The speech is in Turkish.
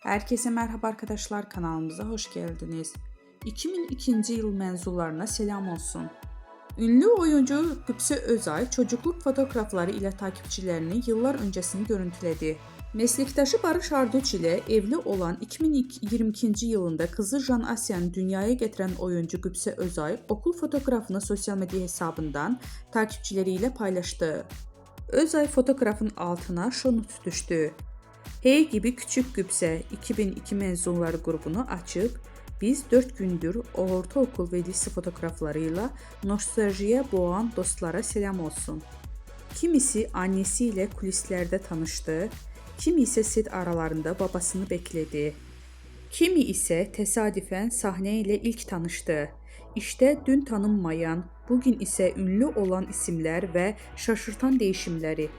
Herkese merhaba arkadaşlar, kanalımıza hoş geldiniz. 2002 yıl mezunlarına selam olsun. Ünlü oyuncu Qübsə Özay çocukluk fotoğrafları ile takipçilerini yıllar öncesini görüntüledi. Meslektaşı Barış Arduç ile evli olan 2022 yılında kızı Jan Asyan'ı dünyaya getiren oyuncu Qübsə Özay okul fotoğrafını sosyal medya hesabından takipçileriyle paylaştı. Özay fotoğrafın altına şu not düştü. Hey gibi küçük Qübsə 2002 mezunları grubunu açıb, biz 4 gündür ortaokul ve lise fotoğraflarıyla nostaljiye boğan dostlara selam olsun. Kimisi annesiyle kulislerde tanıştı, kimi ise set aralarında babasını bekledi. Kimi ise tesadüfen sahneyle ilk tanıştı. İşte dün tanınmayan, bugün ise ünlü olan isimler ve şaşırtan değişimleri.